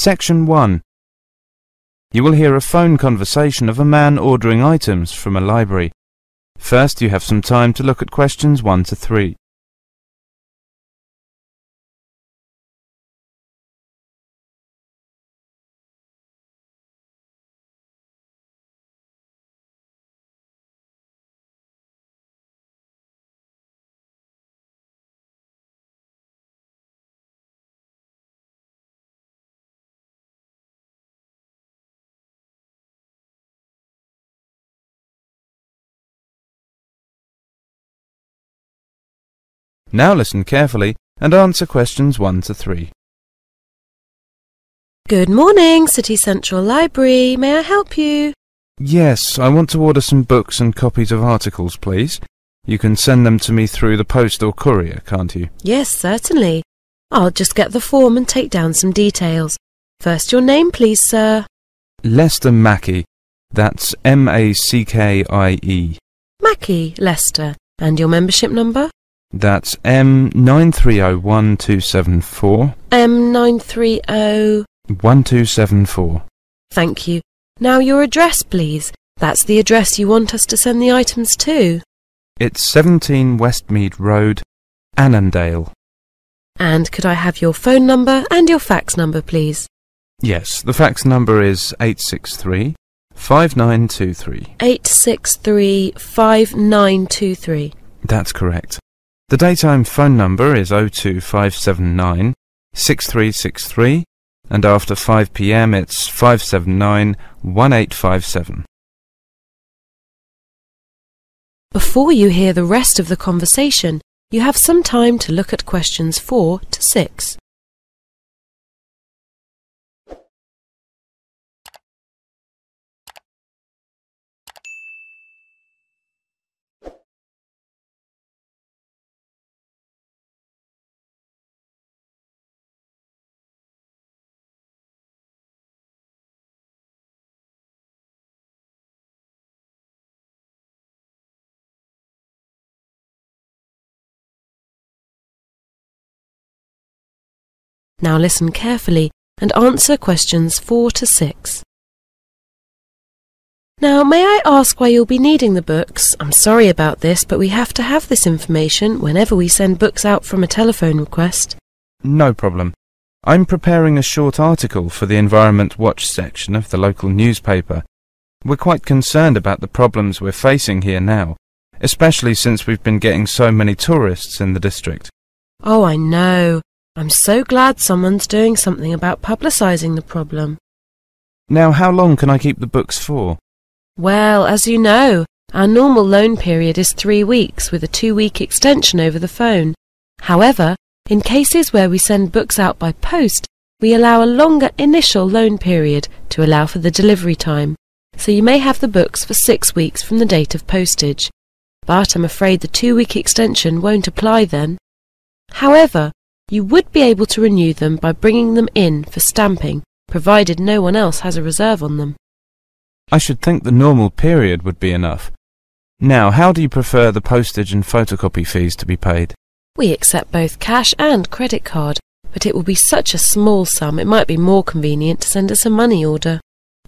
Section 1. You will hear a phone conversation of a man ordering items from a library. First, you have some time to look at questions 1 to 3. Now listen carefully and answer questions 1 to 3. Good morning, City Central Library. May I help you? Yes, I want to order some books and copies of articles, please. You can send them to me through the post or courier, can't you? Yes, certainly. I'll just get the form and take down some details. First, your name, please, sir. Lester Mackey. That's M-A-C-K-I-E. Mackey, Lester. And your membership number? That's M9301274. M930... 1274. Thank you. Now your address, please. That's the address you want us to send the items to. It's 17 Westmead Road, Annandale. And could I have your phone number and your fax number, please? Yes, the fax number is 863-5923. 863-5923. That's correct. The daytime phone number is 02579 6363, and after 5 p.m. it's 579 1857. Before you hear the rest of the conversation, you have some time to look at questions 4 to 6. Now listen carefully and answer questions 4 to 6. Now, may I ask why you'll be needing the books? I'm sorry about this, but we have to have this information whenever we send books out from a telephone request. No problem. I'm preparing a short article for the Environment Watch section of the local newspaper. We're quite concerned about the problems we're facing here now, especially since we've been getting so many tourists in the district. Oh, I know. I'm so glad someone's doing something about publicising the problem. Now, how long can I keep the books for? Well, as you know, our normal loan period is 3 weeks with a 2-week extension over the phone. However, in cases where we send books out by post, we allow a longer initial loan period to allow for the delivery time. So you may have the books for 6 weeks from the date of postage. But I'm afraid the 2-week extension won't apply then. However, you would be able to renew them by bringing them in for stamping, provided no one else has a reserve on them. I should think the normal period would be enough. Now, how do you prefer the postage and photocopy fees to be paid? We accept both cash and credit card, but it will be such a small sum it might be more convenient to send us a money order.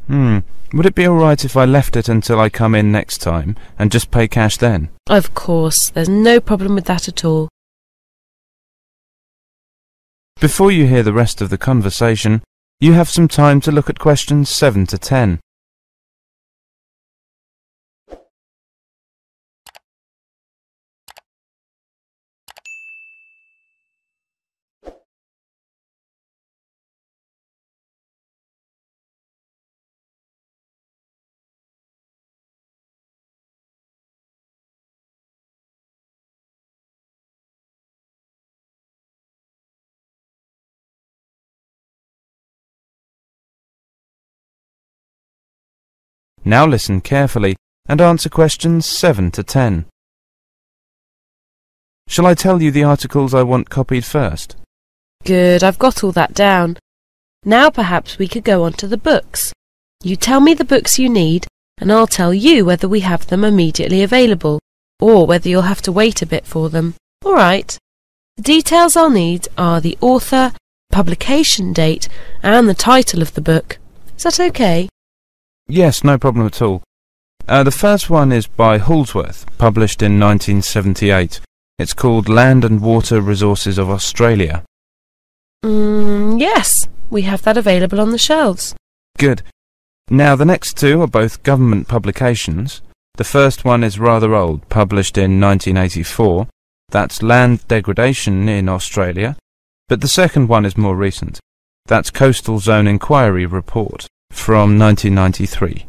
Would it be all right if I left it until I come in next time and just pay cash then? Of course, there's no problem with that at all. Before you hear the rest of the conversation, you have some time to look at questions 7 to 10. Now listen carefully and answer questions 7 to 10. Shall I tell you the articles I want copied first? Good, I've got all that down. Now perhaps we could go on to the books. You tell me the books you need, and I'll tell you whether we have them immediately available, or whether you'll have to wait a bit for them. All right. The details I'll need are the author, publication date, and the title of the book. Is that okay? Yes, no problem at all. The first one is by Halsworth, published in 1978. It's called Land and Water Resources of Australia. Yes, we have that available on the shelves. Good. Now, the next two are both government publications. The first one is rather old, published in 1984. That's Land Degradation in Australia. But the second one is more recent. That's Coastal Zone Inquiry Report from 1993.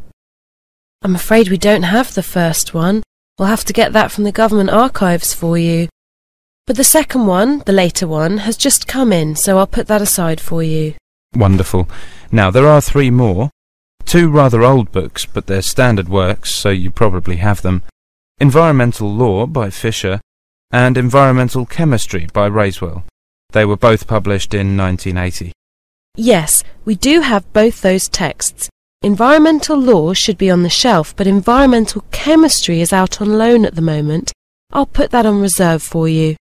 I'm afraid we don't have the first one. We'll have to get that from the government archives for you. But the second one, the later one, has just come in, so I'll put that aside for you. Wonderful. Now, there are three more. Two rather old books, but they're standard works, so you probably have them. Environmental Law by Fisher and Environmental Chemistry by Raiswell. They were both published in 1980. Yes, we do have both those texts. Environmental Law should be on the shelf, but Environmental Chemistry is out on loan at the moment. I'll put that on reserve for you.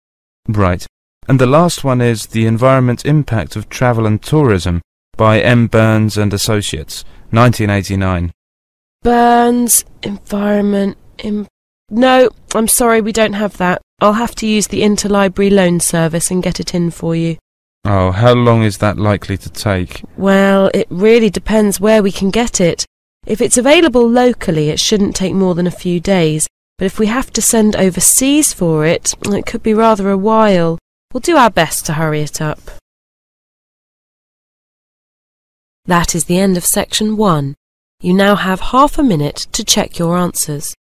Right. And the last one is The Environment Impact of Travel and Tourism by M. Burns and Associates, 1989. Burns, No, I'm sorry, we don't have that. I'll have to use the interlibrary loan service and get it in for you. Oh, how long is that likely to take? Well, it really depends where we can get it. If it's available locally, it shouldn't take more than a few days, but if we have to send overseas for it, it could be rather a while. We'll do our best to hurry it up. That is the end of section 1. You now have half a minute to check your answers.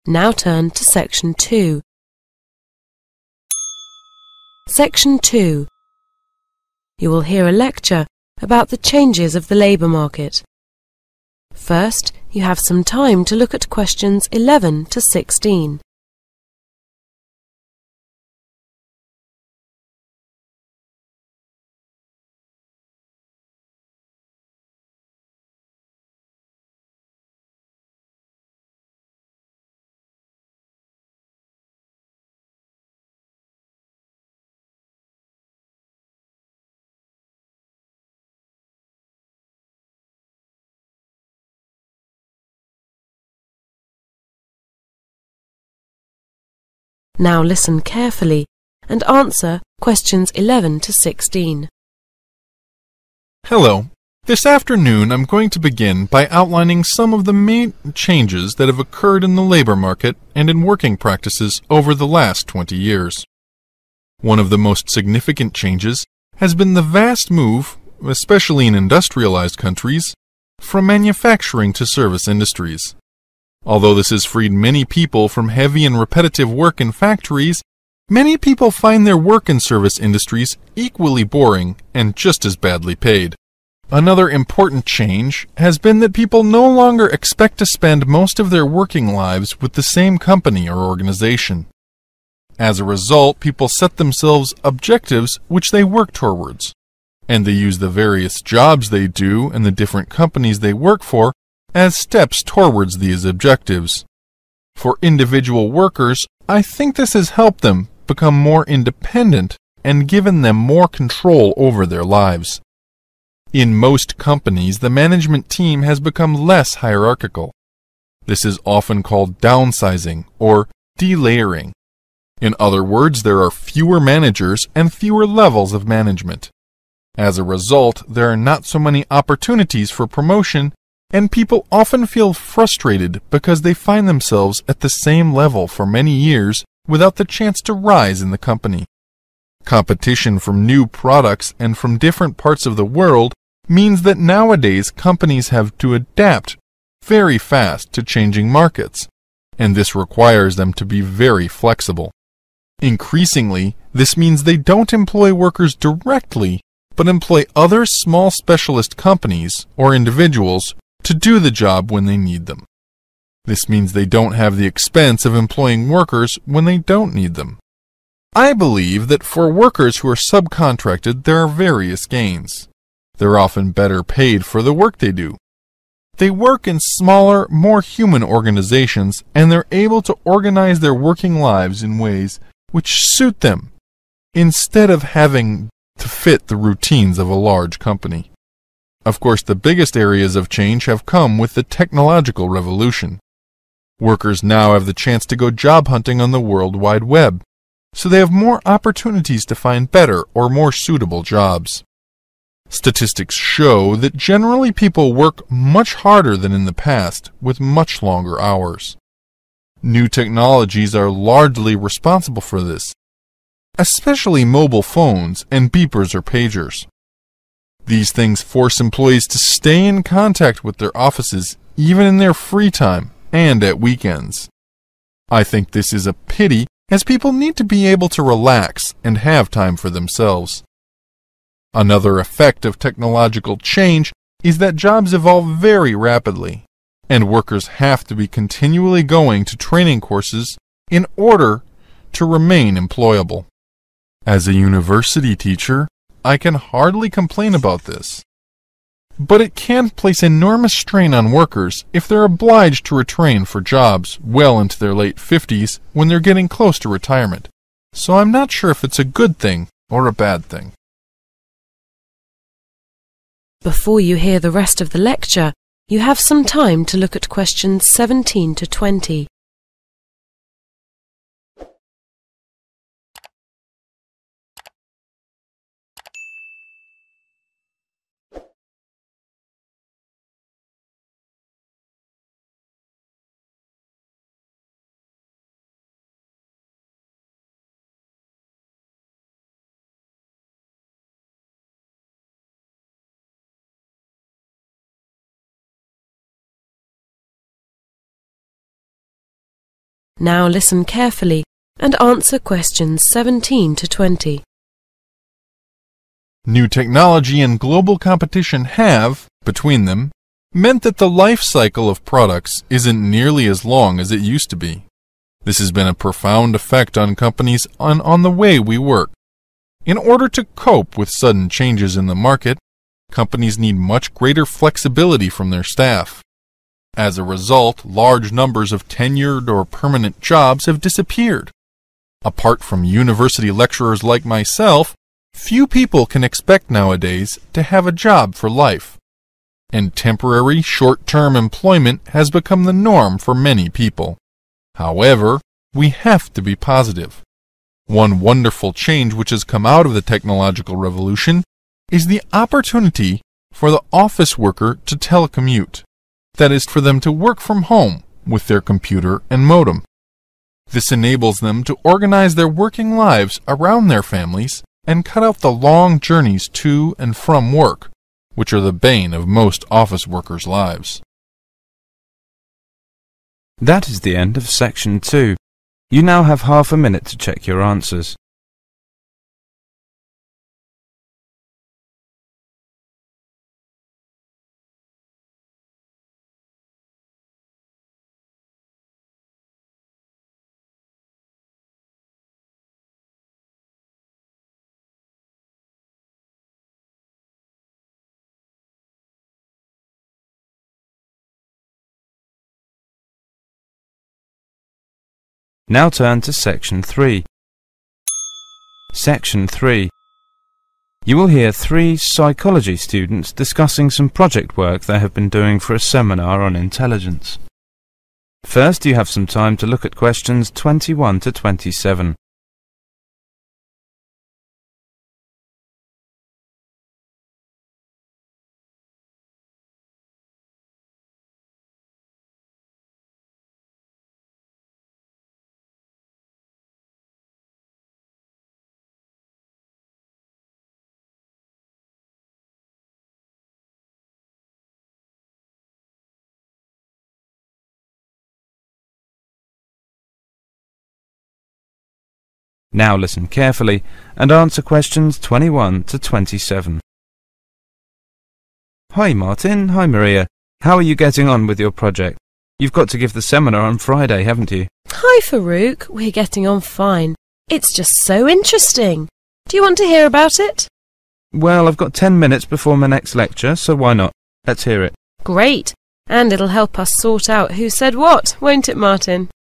Now turn to section 2. Section 2. You will hear a lecture about the changes of the labour market. First, you have some time to look at questions 11 to 16. Now listen carefully and answer questions 11 to 16. Hello. This afternoon I'm going to begin by outlining some of the main changes that have occurred in the labor market and in working practices over the last 20 years. One of the most significant changes has been the vast move, especially in industrialized countries, from manufacturing to service industries. Although this has freed many people from heavy and repetitive work in factories, many people find their work in service industries equally boring and just as badly paid. Another important change has been that people no longer expect to spend most of their working lives with the same company or organization. As a result, people set themselves objectives which they work towards, and they use the various jobs they do and the different companies they work for as steps towards these objectives. For individual workers, I think this has helped them become more independent and given them more control over their lives. In most companies, the management team has become less hierarchical. This is often called downsizing or delayering. In other words, there are fewer managers and fewer levels of management. As a result, there are not so many opportunities for promotion, and people often feel frustrated because they find themselves at the same level for many years without the chance to rise in the company. Competition from new products and from different parts of the world means that nowadays companies have to adapt very fast to changing markets, and this requires them to be very flexible. Increasingly, this means they don't employ workers directly, but employ other small specialist companies or individuals to do the job when they need them. This means they don't have the expense of employing workers when they don't need them. I believe that for workers who are subcontracted, there are various gains. They're often better paid for the work they do. They work in smaller, more human organizations, and they're able to organize their working lives in ways which suit them, instead of having to fit the routines of a large company. Of course, the biggest areas of change have come with the technological revolution. Workers now have the chance to go job hunting on the World Wide Web, so they have more opportunities to find better or more suitable jobs. Statistics show that generally people work much harder than in the past, with much longer hours. New technologies are largely responsible for this, especially mobile phones and beepers or pagers. These things force employees to stay in contact with their offices even in their free time and at weekends. I think this is a pity, as people need to be able to relax and have time for themselves. Another effect of technological change is that jobs evolve very rapidly, and workers have to be continually going to training courses in order to remain employable. As a university teacher, I can hardly complain about this. But it can place enormous strain on workers if they're obliged to retrain for jobs well into their late 50s when they're getting close to retirement. So I'm not sure if it's a good thing or a bad thing. Before you hear the rest of the lecture, you have some time to look at questions 17 to 20. Now listen carefully and answer questions 17 to 20. New technology and global competition have, between them, meant that the life cycle of products isn't nearly as long as it used to be. This has been a profound effect on companies and on the way we work. In order to cope with sudden changes in the market, companies need much greater flexibility from their staff. As a result, large numbers of tenured or permanent jobs have disappeared. Apart from university lecturers like myself, few people can expect nowadays to have a job for life, and temporary short-term employment has become the norm for many people. However, we have to be positive. One wonderful change which has come out of the technological revolution is the opportunity for the office worker to telecommute. That is, for them to work from home with their computer and modem. This enables them to organize their working lives around their families and cut out the long journeys to and from work, which are the bane of most office workers' lives. That is the end of section 2. You now have half a minute to check your answers. Now turn to section 3. Section 3. You will hear 3 psychology students discussing some project work they have been doing for a seminar on intelligence. First, you have some time to look at questions 21 to 27. Now listen carefully and answer questions 21 to 27. Hi Martin, hi Maria. How are you getting on with your project? You've got to give the seminar on Friday, haven't you? Hi Farouk, we're getting on fine. It's just so interesting. Do you want to hear about it? Well, I've got 10 minutes before my next lecture, so why not? Let's hear it. Great. And it'll help us sort out who said what, won't it, Martin?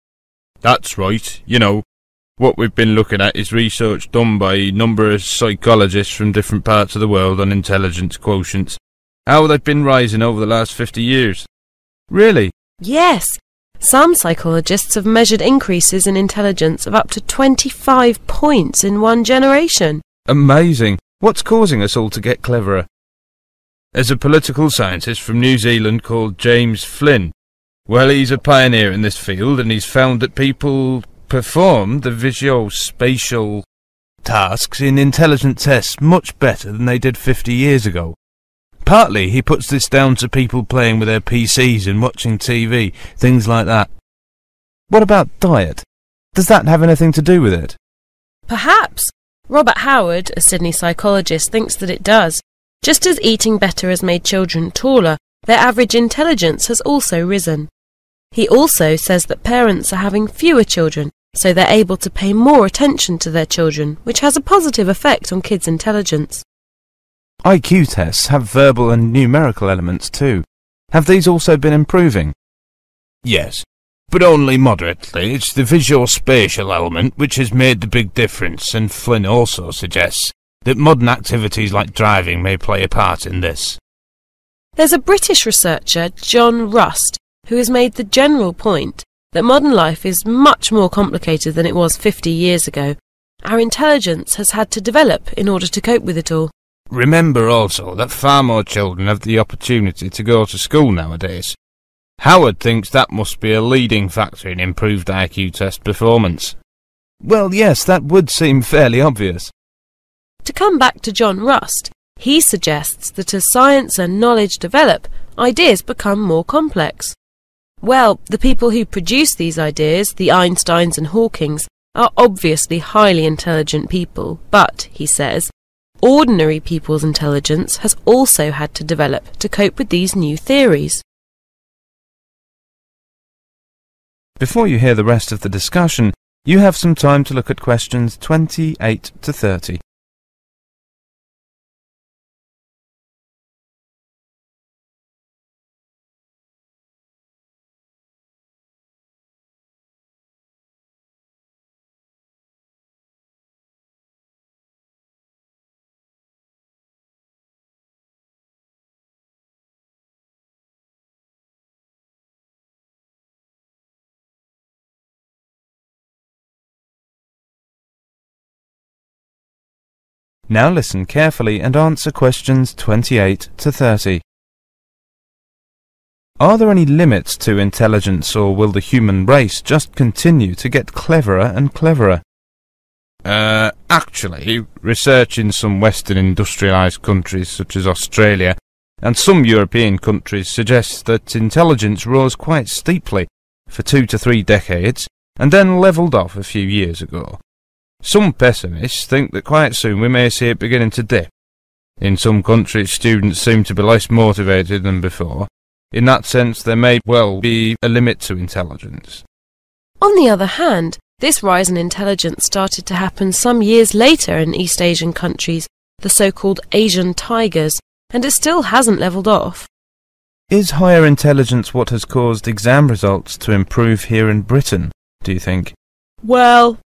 That's right. You know, what we've been looking at is research done by a number of psychologists from different parts of the world on intelligence quotients. How they've been rising over the last 50 years. Really? Yes. Some psychologists have measured increases in intelligence of up to 25 points in one generation. Amazing. What's causing us all to get cleverer? There's a political scientist from New Zealand called James Flynn. Well, he's a pioneer in this field, and he's found that people perform the visuospatial tasks in intelligent tests much better than they did 50 years ago. Partly, he puts this down to people playing with their PCs and watching TV, things like that. What about diet? Does that have anything to do with it? Perhaps. Robert Howard, a Sydney psychologist, thinks that it does. Just as eating better has made children taller, their average intelligence has also risen. He also says that parents are having fewer children, so they're able to pay more attention to their children, which has a positive effect on kids' intelligence. IQ tests have verbal and numerical elements too. Have these also been improving? Yes, but only moderately. It's the visuospatial element which has made the big difference, and Flynn also suggests that modern activities like driving may play a part in this. There's a British researcher, John Rust, who has made the general point that modern life is much more complicated than it was 50 years ago. Our intelligence has had to develop in order to cope with it all. Remember also that far more children have the opportunity to go to school nowadays. Howard thinks that must be a leading factor in improved IQ test performance. Well, yes, that would seem fairly obvious. To come back to John Rust, he suggests that as science and knowledge develop, ideas become more complex. Well, the people who produce these ideas, the Einsteins and Hawkings, are obviously highly intelligent people, but, he says, ordinary people's intelligence has also had to develop to cope with these new theories. Before you hear the rest of the discussion, you have some time to look at questions 28 to 30. Now listen carefully and answer questions 28 to 30. Are there any limits to intelligence, or will the human race just continue to get cleverer and cleverer? Actually, research in some Western industrialised countries such as Australia and some European countries suggests that intelligence rose quite steeply for 2 to 3 decades and then levelled off a few years ago. Some pessimists think that quite soon we may see it beginning to dip. In some countries, students seem to be less motivated than before. In that sense, there may well be a limit to intelligence. On the other hand, this rise in intelligence started to happen some years later in East Asian countries, the so-called Asian tigers, and it still hasn't levelled off. Is higher intelligence what has caused exam results to improve here in Britain, do you think? Well,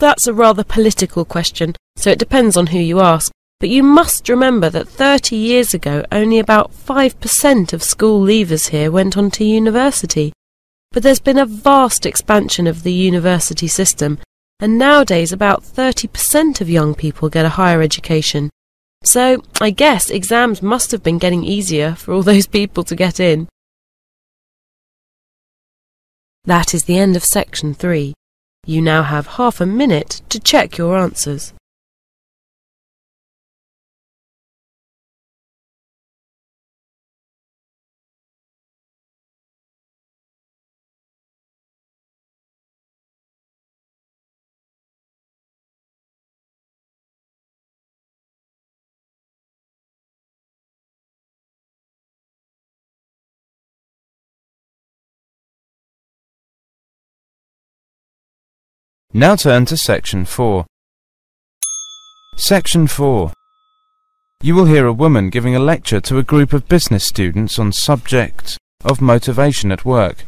that's a rather political question, so it depends on who you ask. But you must remember that 30 years ago, only about 5% of school leavers here went on to university. But there's been a vast expansion of the university system, and nowadays about 30% of young people get a higher education. So, I guess exams must have been getting easier for all those people to get in. That is the end of section 3. You now have half a minute to check your answers. Now turn to Section 4. Section 4. You will hear a woman giving a lecture to a group of business students on subject of motivation at work.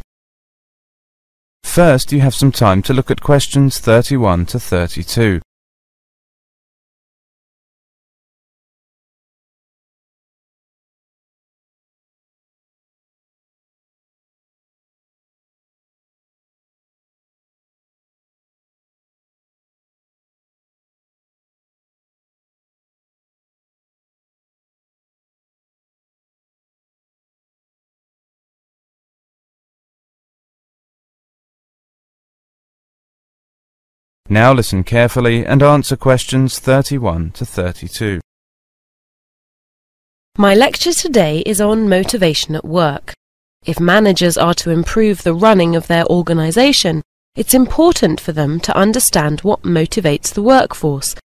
First, you have some time to look at questions 31 to 32. Now listen carefully and answer questions 31 to 32. My lecture today is on motivation at work. If managers are to improve the running of their organisation, it's important for them to understand what motivates the workforce,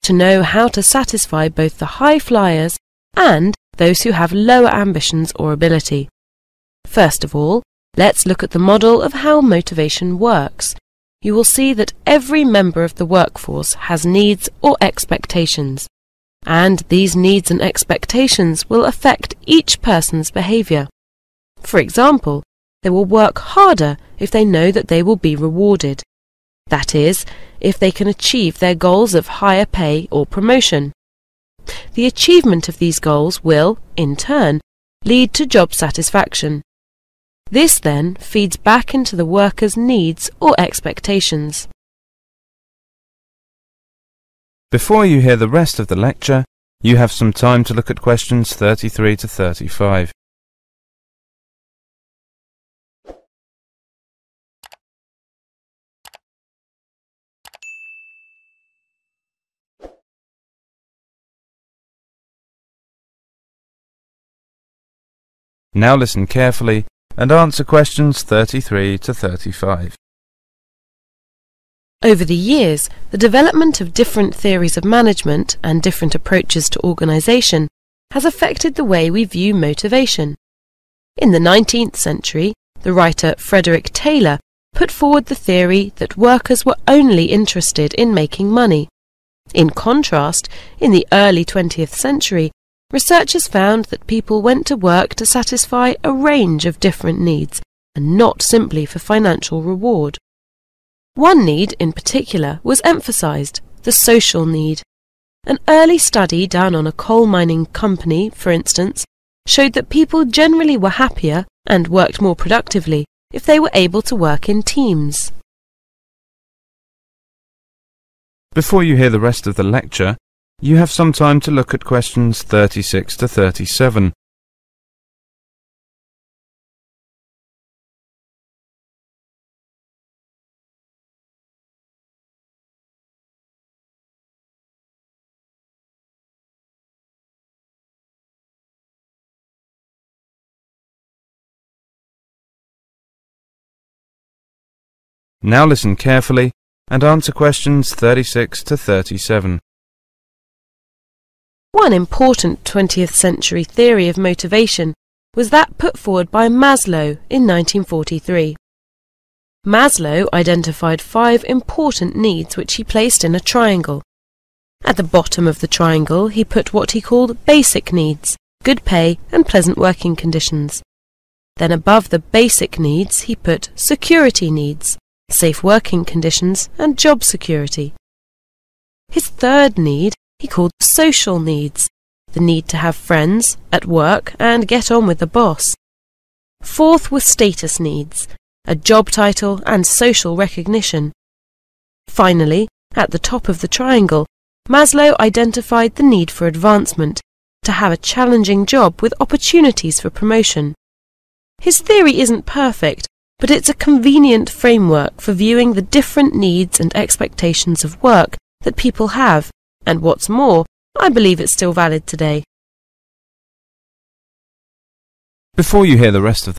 to know how to satisfy both the high flyers and those who have lower ambitions or ability. First of all, let's look at the model of how motivation works. You will see that every member of the workforce has needs or expectations, and these needs and expectations will affect each person's behaviour. For example, they will work harder if they know that they will be rewarded. That is, if they can achieve their goals of higher pay or promotion. The achievement of these goals will, in turn, lead to job satisfaction. This then feeds back into the worker's needs or expectations. Before you hear the rest of the lecture, you have some time to look at questions 33 to 35. Now listen carefully and answer questions 33 to 35. Over the years, the development of different theories of management and different approaches to organisation has affected the way we view motivation. In the 19th century, the writer Frederick Taylor put forward the theory that workers were only interested in making money. In contrast, in the early 20th century, researchers found that people went to work to satisfy a range of different needs, and not simply for financial reward. One need in particular was emphasised, the social need. An early study done on a coal mining company, for instance, showed that people generally were happier and worked more productively if they were able to work in teams. Before you hear the rest of the lecture, you have some time to look at questions 36 to 37. Now listen carefully and answer questions 36 to 37. One important 20th century theory of motivation was that put forward by Maslow in 1943. Maslow identified 5 important needs which he placed in a triangle. At the bottom of the triangle he put what he called basic needs, good pay and pleasant working conditions. Then above the basic needs he put security needs, safe working conditions and job security. His third need he called social needs, the need to have friends, at work and get on with the boss. Fourth were status needs, a job title and social recognition. Finally, at the top of the triangle, Maslow identified the need for advancement, to have a challenging job with opportunities for promotion. His theory isn't perfect, but it's a convenient framework for viewing the different needs and expectations of work that people have, and what's more, I believe it's still valid today. Before you hear the rest of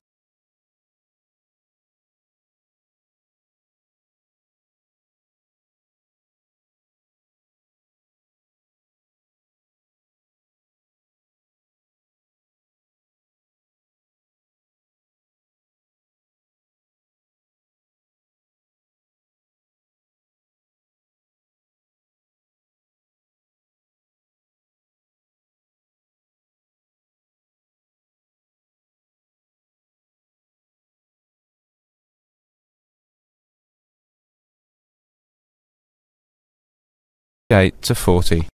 8 to 40.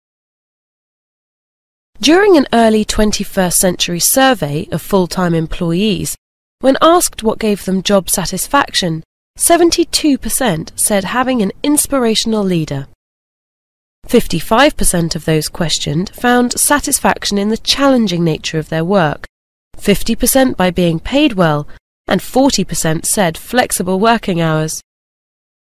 During an early 21st century survey of full-time employees, when asked what gave them job satisfaction, 72% said having an inspirational leader. 55% of those questioned found satisfaction in the challenging nature of their work, 50% by being paid well, and 40% said flexible working hours.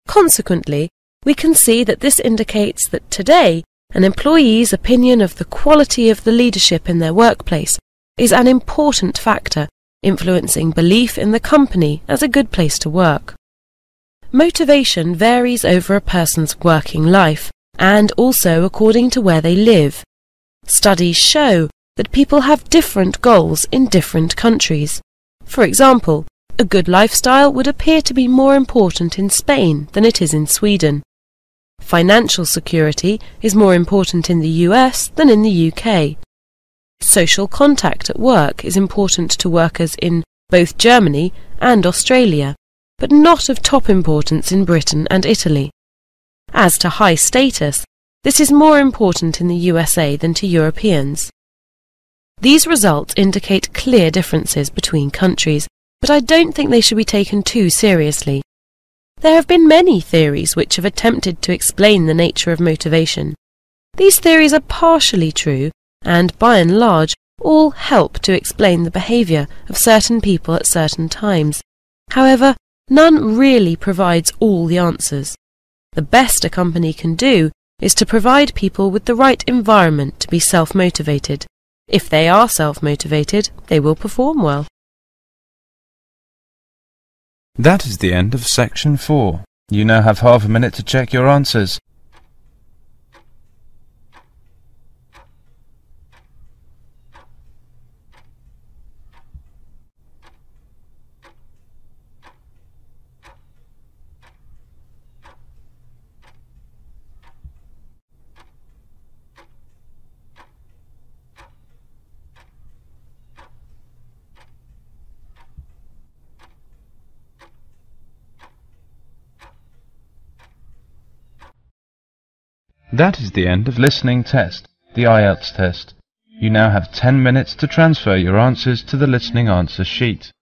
Consequently, we can see that this indicates that today, an employee's opinion of the quality of the leadership in their workplace is an important factor influencing belief in the company as a good place to work. Motivation varies over a person's working life and also according to where they live. Studies show that people have different goals in different countries. For example, a good lifestyle would appear to be more important in Spain than it is in Sweden. Financial security is more important in the US than in the UK. Social contact at work is important to workers in both Germany and Australia, but not of top importance in Britain and Italy. As to high status, this is more important in the USA than to Europeans. These results indicate clear differences between countries, but I don't think they should be taken too seriously. There have been many theories which have attempted to explain the nature of motivation. These theories are partially true, and by and large, all help to explain the behaviour of certain people at certain times. However, none really provides all the answers. The best a company can do is to provide people with the right environment to be self-motivated. If they are self-motivated, they will perform well. That is the end of section 4. You now have half a minute to check your answers. That is the end of listening test, the Ielts test. You now have 10 minutes to transfer your answers to the listening answer sheet.